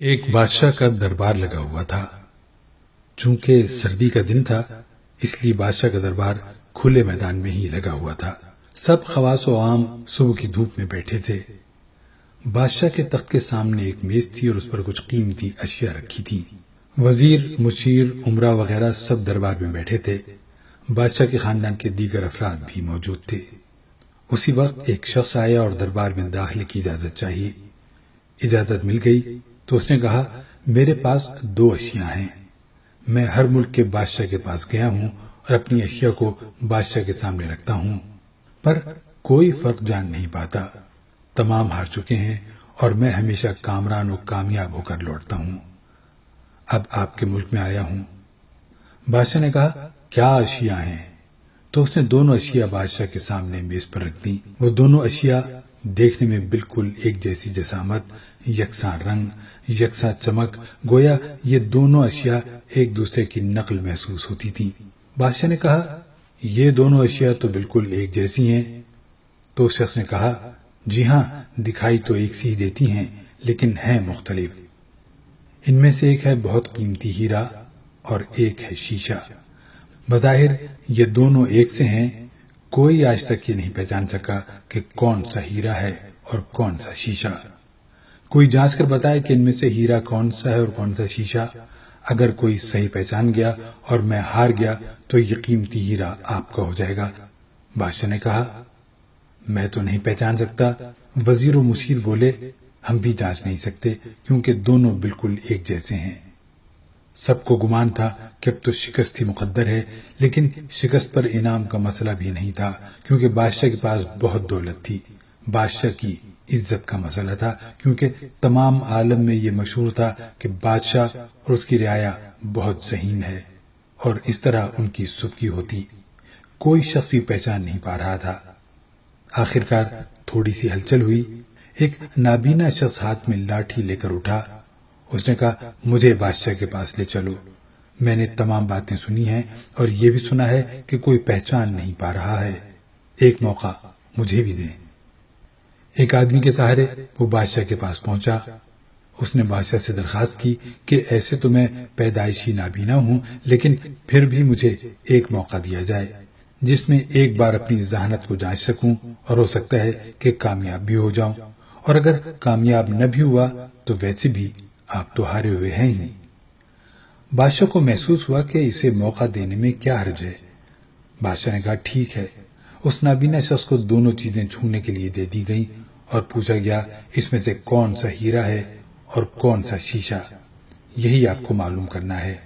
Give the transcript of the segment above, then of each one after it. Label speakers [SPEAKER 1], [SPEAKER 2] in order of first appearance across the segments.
[SPEAKER 1] ایک بادشاہ کا دربار لگا ہوا تھا۔ چونکہ سردی کا دن تھا اس لیے بادشاہ کا دربار کھلے میدان میں ہی لگا ہوا تھا۔ سب خواص و عام صبح کی دھوپ میں بیٹھے تھے۔ بادشاہ کے تخت کے سامنے ایک میز تھی اور اس پر کچھ قیمتی اشیاء رکھی تھی۔ وزیر، مشیر، امرا وغیرہ سب دربار میں بیٹھے تھے۔ بادشاہ کے خاندان کے دیگر افراد بھی موجود تھے۔ اسی وقت ایک شخص آیا اور دربار میں داخلے کی اجازت چاہیے۔ اجازت مل گئی تو اس نے کہا، میرے پاس 2 اشیاء ہیں۔ میں ہر ملک کے بادشاہ کے پاس گیا ہوں اور اپنی اشیاء کو بادشاہ کے سامنے رکھتا ہوں، پر کوئی فرق جان نہیں پاتا۔ تمام ہار چکے ہیں اور میں ہمیشہ کامران و کامیاب ہو کر لوٹتا ہوں۔ اب آپ کے ملک میں آیا ہوں۔ بادشاہ نے کہا، کیا اشیاء ہیں؟ تو اس نے دونوں اشیاء بادشاہ کے سامنے میز پر رکھ دیں۔ وہ دونوں اشیاء دیکھنے میں بالکل ایک جیسی جسامت، یکساں رنگ، یکساں چمک، گویا یہ دونوں اشیاء ایک دوسرے کی نقل محسوس ہوتی تھیں۔ بادشاہ نے کہا، یہ دونوں اشیاء تو بالکل ایک جیسی ہیں۔ تو اس شخص نے کہا، جی ہاں، دکھائی تو ایک سی دیتی ہیں لیکن ہیں مختلف۔ ان میں سے ایک ہے بہت قیمتی ہیرا اور ایک ہے شیشہ۔ بظاہر یہ دونوں ایک سے ہیں، کوئی آج تک یہ نہیں پہچان سکا کہ کون سا ہیرا ہے اور کون سا شیشہ۔ کوئی جانچ کر بتائے کہ ان میں سے ہیرا کون سا ہے اور کون سا شیشہ۔ اگر کوئی صحیح پہچان گیا اور میں ہار گیا تو یہ قیمتی ہیرا آپ کا ہو جائے گا۔ بادشاہ نے کہا، میں تو نہیں پہچان سکتا۔ وزیر و مشیر بولے، ہم بھی جانچ نہیں سکتے کیونکہ دونوں بالکل ایک جیسے ہیں۔ سب کو گمان تھا کہ اب تو شکست ہی مقدر ہے، لیکن شکست پر انعام کا مسئلہ بھی نہیں تھا کیونکہ بادشاہ کے پاس بہت دولت تھی۔ بادشاہ کی عزت کا مسئلہ تھا کیونکہ تمام عالم میں یہ مشہور تھا کہ بادشاہ اور اس کی رعایا بہت ذہین ہے اور اس طرح ان کی سبکی ہوتی۔ کوئی شخص بھی پہچان نہیں پا رہا تھا۔ آخرکار تھوڑی سی ہلچل ہوئی۔ ایک نابینا شخص ہاتھ میں لاٹھی لے کر اٹھا۔ اس نے کہا، مجھے بادشاہ کے پاس لے چلو۔ میں نے تمام باتیں سنی ہیں اور یہ بھی سنا ہے کہ کوئی پہچان نہیں پا رہا ہے۔ ایک موقع مجھے بھی دیں۔ ایک آدمی کے سہارے وہ بادشاہ کے پاس پہنچا۔ اس نے بادشاہ سے درخواست کی کہ ایسے تو میں پیدائشی نابینا ہوں، لیکن پھر بھی مجھے ایک موقع دیا جائے جس میں ایک بار اپنی ذہانت کو جانچ سکوں اور ہو سکتا ہے کہ کامیاب بھی ہو جاؤں، اور اگر کامیاب نہ بھی ہوا تو ویسے بھی آپ تو ہارے ہوئے ہیں ہی۔ بادشاہ کو محسوس ہوا کہ اسے موقع دینے میں کیا حرج ہے۔ بادشاہ نے کہا، ٹھیک ہے۔ اس نابینا شخص کو دونوں چیزیں چھونے کے لیے دے دی گئیں اور پوچھا گیا، اس میں سے کون سا ہیرا ہے اور کون سا شیشہ؟ یہی آپ کو معلوم کرنا ہے۔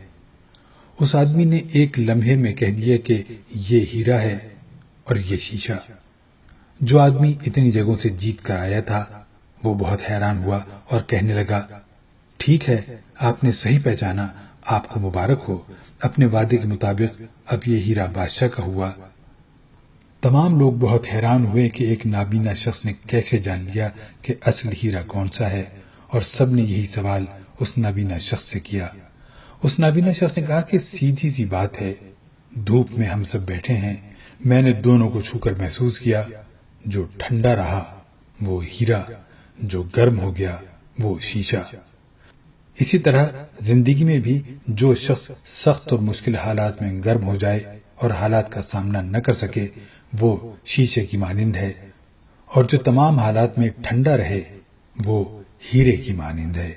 [SPEAKER 1] اس آدمی نے ایک لمحے میں کہہ دیا کہ یہ ہیرا ہے اور یہ شیشہ۔ جو آدمی اتنی جگہوں سے جیت کر آیا تھا وہ بہت حیران ہوا اور کہنے لگا، ٹھیک ہے، آپ نے صحیح پہچانا، آپ کو مبارک ہو۔ اپنے وعدے کے مطابق اب یہ ہیرا بادشاہ کا ہوا۔ تمام لوگ بہت حیران ہوئے کہ ایک نابینا شخص نے کیسے جان لیا کہ اصل ہیرا کون سا ہے، اور سب نے یہی سوال اس نابینا شخص سے کیا۔ اس نابینا شخص نے کہا کہ سیدھی سی بات ہے، دھوپ میں ہم سب بیٹھے ہیں، میں نے دونوں کو چھو کر محسوس کیا۔ جو ٹھنڈا رہا وہ ہیرا، جو گرم ہو گیا وہ شیشہ۔ اسی طرح زندگی میں بھی جو شخص سخت اور مشکل حالات میں گرم ہو جائے اور حالات کا سامنا نہ کر سکے وہ شیشے کی مانند ہے، اور جو تمام حالات میں ٹھنڈا رہے وہ ہیرے کی مانند ہے۔